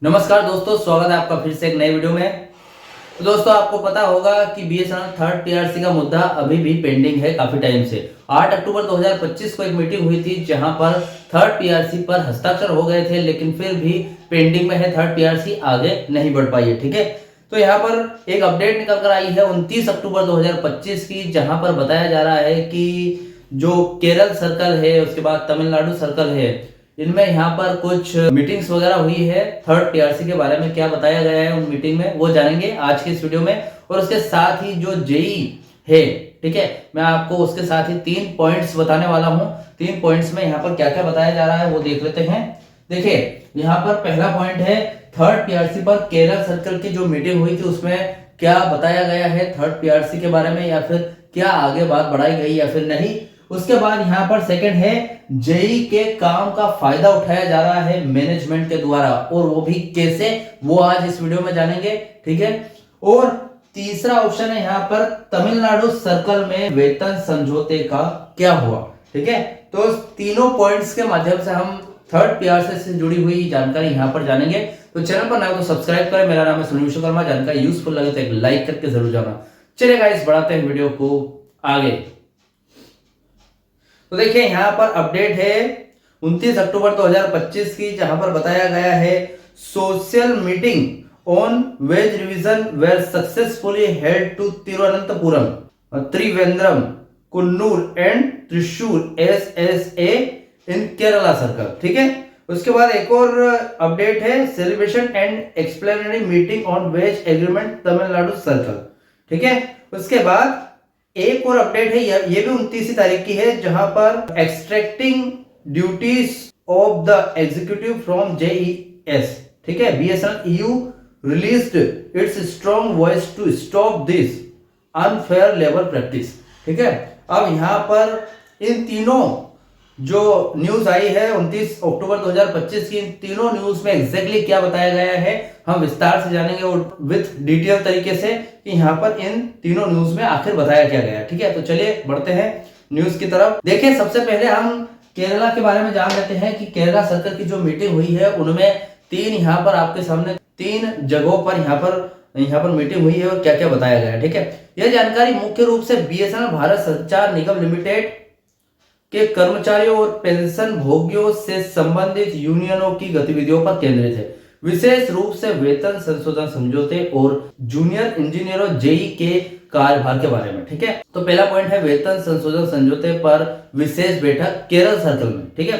नमस्कार दोस्तों, स्वागत है आपका फिर से एक नए वीडियो में। तो दोस्तों, आपको पता होगा कि बीएसएनएल थर्ड टीआरसी का मुद्दा अभी भी पेंडिंग है काफी टाइम से। 8 अक्टूबर 2025 को एक मीटिंग हुई थी जहां पर थर्ड टीआरसी पर हस्ताक्षर हो गए थे, लेकिन फिर भी पेंडिंग में है। थर्ड टीआरसी आगे नहीं बढ़ पाई है। ठीक है, तो यहाँ पर एक अपडेट निकल कर आई है 29 अक्टूबर 2025 की, जहां पर बताया जा रहा है कि जो केरल सर्कल है, उसके बाद तमिलनाडु सर्कल है, इनमें यहाँ पर कुछ मीटिंग्स वगैरह हुई है। थर्ड टीआरसी के बारे में क्या बताया गया है उन मीटिंग में, वो जानेंगे आज के इस वीडियो में। और उसके साथ ही जो जेई है, ठीक है, मैं आपको उसके साथ ही 3 पॉइंट्स बताने वाला हूँ। 3 पॉइंट्स में यहाँ पर क्या क्या बताया जा रहा है वो देख लेते हैं। देखिए, यहाँ पर पहला पॉइंट है थर्ड टीआरसी पर केरल सर्कल की जो मीटिंग हुई थी उसमें क्या बताया गया है थर्ड टीआरसी के बारे में, या फिर क्या आगे बात बढ़ाई गई या फिर नहीं। उसके बाद यहाँ पर सेकंड है जेई के काम का फायदा उठाया जा रहा है मैनेजमेंट के द्वारा, और वो भी कैसे, वो आज इस वीडियो में जानेंगे। ठीक है, और तीसरा ऑप्शन है यहाँ पर तमिलनाडु सर्कल में वेतन समझौते का क्या हुआ। ठीक है, तो तीनों पॉइंट्स के माध्यम से हम थर्ड टीआरसी से जुड़ी हुई जानकारी यहाँ पर जानेंगे। तो चैनल पर नए तो सब्सक्राइब करें। मेरा नाम है सुनील विश्वकर्मा। जानकारी यूजफुल लगे तो एक लाइक करके जरूर जाना। चलिए गाइस, बढ़ाते हैं वीडियो को आगे। तो देखिए, यहाँ पर अपडेट है 29 अक्टूबर 2025 की, जहां पर बताया गया है social meeting on wage revision were successfully held to Thiruvananthapuram, Trivandrum, Kunnur and Thrissur SSA in Kerala circle. ठीक है, उसके बाद एक और अपडेट है celebration and explanatory meeting on wage agreement Tamil Nadu circle. ठीक है, उसके बाद एक और अपडेट है, ये भी 29 तारीख की है, जहां पर extracting duties of the executive from JEs. ठीक है, BSNL EU released its strong voice to stop this unfair labour practice. ठीक है, अब यहां पर इन तीनों जो न्यूज आई है 29 अक्टूबर 2025 की, इन तीनों न्यूज में एग्जैक्टली क्या बताया गया है हम विस्तार से जानेंगे और विथ डिटेल तरीके से कि यहाँ पर इन तीनों न्यूज में आखिर बताया क्या गया। ठीक है, तो चलिए बढ़ते हैं न्यूज की तरफ। देखिए, सबसे पहले हम केरला के बारे में जान लेते हैं कि केरला सर्कल की जो मीटिंग हुई है उनमें यहाँ पर आपके सामने 3 जगहों पर यहाँ पर मीटिंग हुई है और क्या क्या बताया गया है। ठीक है, यह जानकारी मुख्य रूप से बीएसएनएल भारत संचार निगम लिमिटेड के कर्मचारियों और पेंशन भोगियों से संबंधित यूनियनों की गतिविधियों पर केंद्रित है, विशेष रूप से वेतन संशोधन समझौते और जूनियर इंजीनियरों जेई के कार्यभार के बारे में। ठीक है, तो पहला पॉइंट है वेतन संशोधन समझौते पर विशेष बैठक केरल सर्कल में। ठीक है,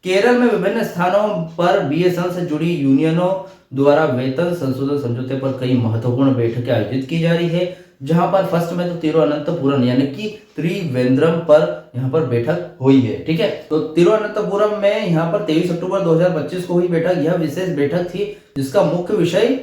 केरल में विभिन्न स्थानों पर बीएसएनएल से जुड़ी यूनियनों द्वारा वेतन संशोधन समझौते पर कई महत्वपूर्ण बैठकें आयोजित की जा रही है, जहां पर फर्स्ट में तो तिरुवनंतपुरम यानी कि त्रिवेंद्रम पर यहाँ पर बैठक हुई है। ठीक है, तो तिरुवनंतपुरम में यहाँ पर 23 अक्टूबर 2025 को हुई बैठक। यह विशेष बैठक थी जिसका मुख्य विषय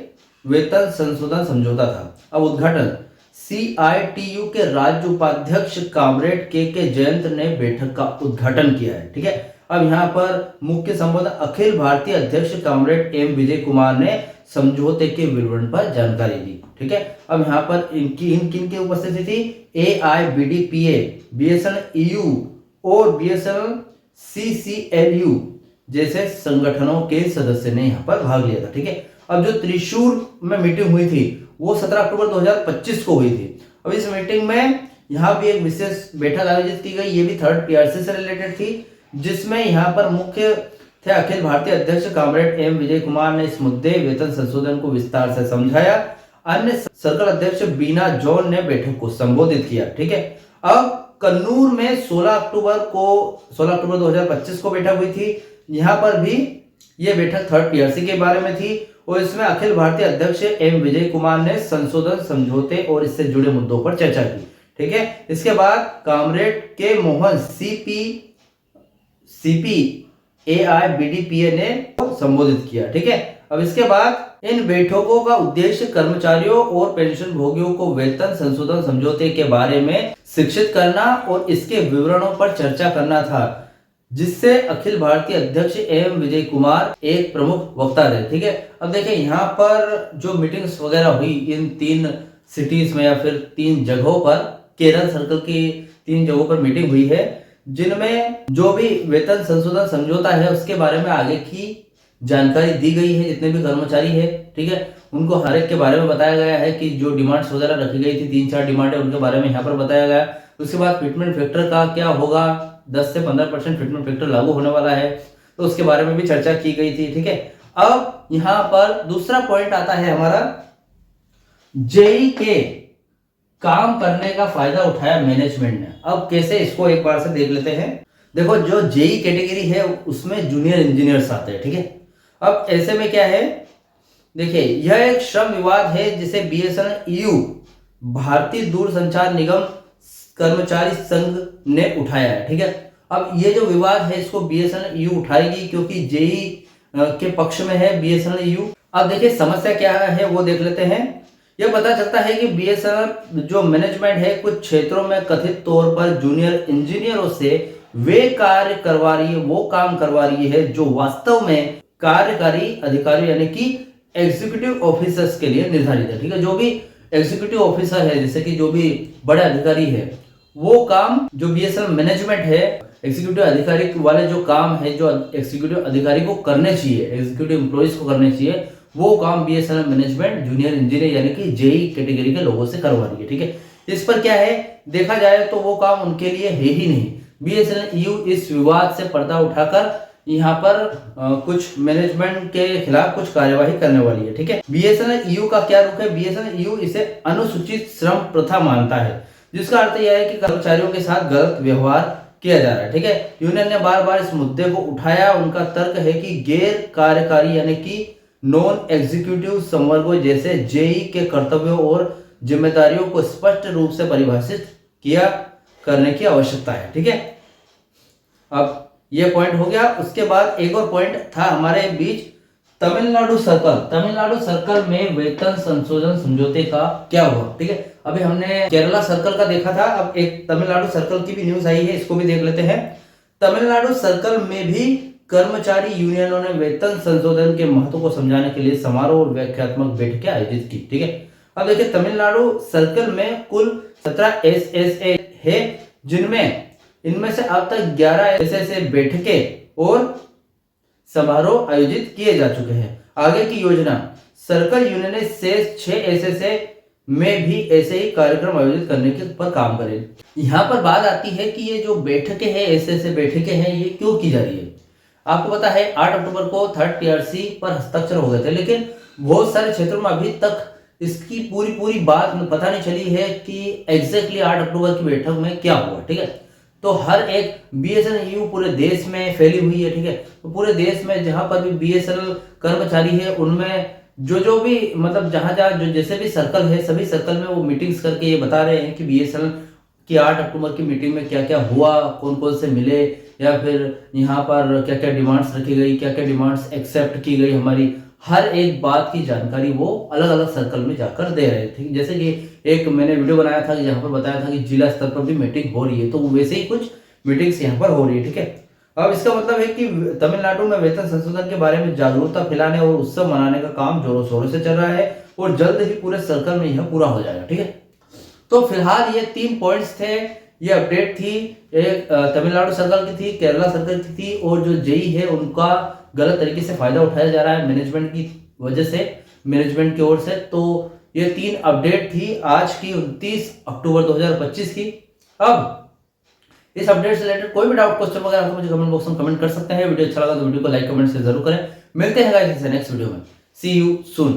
वेतन संशोधन समझौता था। अब उद्घाटन सीआईटीयू के राज्य उपाध्यक्ष कामरेड के जयंत ने बैठक का उद्घाटन किया है। ठीक है, अब यहाँ पर मुख्य संबोधन अखिल भारतीय अध्यक्ष कामरेड एम विजय कुमार ने समझौते के विवरण पर जानकारी दी। ठीक है, अब यहाँ पर किन की उपस्थिति थी, एआईबीडीपीए, बीएसएनएल ईयू और बीएसएनएल सीसीएलयू जैसे संगठनों के सदस्य ने यहाँ पर भाग लिया था। ठीक है, अब जो त्रिशूर में मीटिंग हुई थी वो 17 अक्टूबर 2025 को हुई थी। अब इस मीटिंग में यहाँ भी एक विशेष बैठक आयोजित की गई, ये भी थर्ड टीआरसी से रिलेटेड थी, जिसमें यहाँ पर मुख्य थे अखिल भारतीय अध्यक्ष कामरेड एम विजय कुमार ने इस मुद्दे वेतन संशोधन को विस्तार से समझाया। अन्य सर्कल अध्यक्ष बीना जॉन ने बैठक को संबोधित किया। ठीक है, अब कन्नूर में 16 अक्टूबर 2025 को बैठक हुई थी। यहाँ पर भी ये बैठक थर्ड टीआरसी के बारे में थी और इसमें अखिल भारतीय अध्यक्ष एम विजय कुमार ने संशोधन समझौते और इससे जुड़े मुद्दों पर चर्चा की। ठीक है, इसके बाद कामरेड के मोहन सीपी एआईबीडीपीए ने संबोधित किया। ठीक है, अब इसके बाद इन बैठकों का उद्देश्य कर्मचारियों और पेंशन भोगियों को वेतन संशोधन समझौते के बारे में शिक्षित करना और इसके विवरणों पर चर्चा करना था, जिससे अखिल भारतीय अध्यक्ष एम विजय कुमार एक प्रमुख वक्ता थे। ठीक है, अब देखिए, यहाँ पर जो मीटिंग्स वगैरह हुई इन 3 सिटीज में या फिर 3 जगहों पर, केरल सर्कल की 3 जगहों पर मीटिंग हुई है, जिनमें जो भी वेतन संशोधन समझौता है उसके बारे में आगे की जानकारी दी गई है जितने भी कर्मचारी है, ठीक है, उनको हर एक के बारे में बताया गया है कि जो डिमांड्स वगैरह रखी गई थी, 3-4 डिमांड है उनके बारे में यहाँ पर बताया गया। उसके बाद फिटमेंट फैक्टर का क्या होगा, 10 से 15% फिटमेंट फैक्टर लागू होने वाला है, तो उसके बारे में भी चर्चा की गई थी, ठीक है। अब यहाँ पर दूसरा पॉइंट आता है हमारा, जेई के काम करने का फायदा उठाया मैनेजमेंट ने। अब कैसे, इसको एक बार से देख लेते हैं। देखो, जो जेई कैटेगरी है उसमें जूनियर इंजीनियर्स आते हैं, ठीक है। अब ऐसे में क्या है, देखिए, यह एक श्रम विवाद है जिसे बीएसएनएल ईयू, भारतीय दूरसंचार निगम कर्मचारी संघ ने उठाया है, ठीक है। अब ये जो विवाद है इसको बीएसएनएल ईयू उठाएगी क्योंकि जेई के पक्ष में है बीएसएनएल ईयू। अब देखिए समस्या क्या है वो देख लेते हैं। यह पता चलता है कि बीएसएनएल जो मैनेजमेंट है कुछ क्षेत्रों में कथित तौर पर जूनियर इंजीनियरों से वे कार्य करवा रही है, वो काम करवा रही है जो वास्तव में कार्यकारी अधिकारी यानी कि एग्जीक्यूटिव ऑफिसर्स के लिए निर्धारित है, ठीक है। जो भी एग्जीक्यूटिव ऑफिसर है, जैसे कि जो भी बड़े अधिकारी है, वो काम जो बीएसएनएल मैनेजमेंट है, एग्जीक्यूटिव अधिकारी वाले जो काम है जो एग्जीक्यूटिव अधिकारी को करने चाहिए, एग्जीक्यूटिव एम्प्लॉइज को करने चाहिए, वो काम बीएसएनएल मैनेजमेंट जूनियर इंजीनियर यानी कि जेई कैटेगरी के लोगों से करवा रही है, ठीक है। इस पर क्या है, देखा जाए तो वो काम उनके लिए है ही नहीं। बीएसएनएल ईयू इस विवाद से पर्दा उठाकर यहाँ पर कुछ मैनेजमेंट के खिलाफ कुछ कार्यवाही करने वाली है, ठीक है। बीएसएनएल ईयू का क्या रुख है, बीएसएनएल ईयू इसे अनुसूचित श्रम प्रथा मानता है, जिसका अर्थ यह है कि कर्मचारियों के साथ गलत व्यवहार किया जा रहा है, ठीक है। यूनियन ने बार बार इस मुद्दे को उठाया। उनका तर्क है कि गैर कार्यकारी यानी कि नॉन एग्जीक्यूटिव संवर्गों जैसे जेई के कर्तव्यों और जिम्मेदारियों को स्पष्ट रूप से परिभाषित किया करने की आवश्यकता है, ठीक है। अब ये पॉइंट हो गया। उसके बाद एक और पॉइंट था हमारे बीच, तमिलनाडु सर्कल। तमिलनाडु सर्कल में वेतन संशोधन समझौते का क्या हुआ, ठीक है। अभी हमने केरला सर्कल का देखा था, अब एक तमिलनाडु सर्कल की भी न्यूज आई है, इसको भी देख लेते हैं। तमिलनाडु सर्कल में भी कर्मचारी यूनियनों ने वेतन संशोधन के महत्व को समझाने के लिए समारोह और व्याख्यात्मक बैठकें आयोजित की, ठीक है। अब देखिए, तमिलनाडु सर्कल में कुल 17 एसएसए है, जिनमें इनमें से अब तक 11 एसएसए बैठकें और समारोह आयोजित किए जा चुके हैं। आगे की योजना, सर्कल यूनियन ने शेष 6 एसएसए में भी ऐसे ही कार्यक्रम आयोजित करने के पर काम करे। यहाँ पर बात आती है कि ये जो बैठकें हैं, एसएसए बैठकें हैं, ये क्यों की जा रही है। आपको पता है 8 अक्टूबर को 3rd टीआरसी पर हस्ताक्षर हो गए थे, लेकिन बहुत सारे क्षेत्रों में अभी तक इसकी पूरी बात पता नहीं चली है कि एग्जैक्टली 8 अक्टूबर की बैठक में क्या हुआ, ठीक है। तो हर एक बीएसएनएल पूरे देश में फैली हुई है, ठीक है। तो पूरे देश में जहां पर भी बीएसएनएल कर्मचारी है, उनमें जो भी मतलब जहां जो जैसे भी सर्कल है, सभी सर्कल में वो मीटिंग्स करके ये बता रहे हैं कि बीएसएनएल की 8 अक्टूबर की मीटिंग में क्या क्या हुआ, कौन कौन से मिले, या फिर यहाँ पर क्या क्या डिमांड्स रखी गई, क्या क्या डिमांड्स एक्सेप्ट की गई, हमारी हर एक बात की जानकारी वो अलग अलग सर्कल में जाकर दे रहे थे। जैसे कि एक मैंने वीडियो बनाया था जहाँ पर बताया था कि जिला स्तर पर भी मीटिंग हो रही है, तो वैसे ही कुछ मीटिंग्स यहाँ पर हो रही है, ठीक है। अब इसका मतलब है कि तमिलनाडु में वेतन संशोधन के बारे में जागरूकता फैलाने और उत्सव मनाने का काम जोरों शोरों से चल रहा है और जल्द ही पूरे सर्कल में यह पूरा हो जाएगा, ठीक है। तो फिलहाल ये 3 पॉइंट्स थे, ये अपडेट थी। एक तमिलनाडु सर्कल की थी, केरला सर्कल की थी, और जो जेई है उनका गलत तरीके से फायदा उठाया जा रहा है मैनेजमेंट की वजह से, मैनेजमेंट की ओर से। तो ये 3 अपडेट थी आज की 29 अक्टूबर 2025 की। अब इस अपडेट से रिलेटेड कोई भी डाउट क्वेश्चन वगैरह आप मुझे कमेंट बॉक्स में कमेंट कर सकते हैं। वीडियो अच्छा लगा तो वीडियो को लाइक कमेंट से जरूर करें। मिलते हैं गाइस नेक्स्ट वीडियो में। सी यू सून।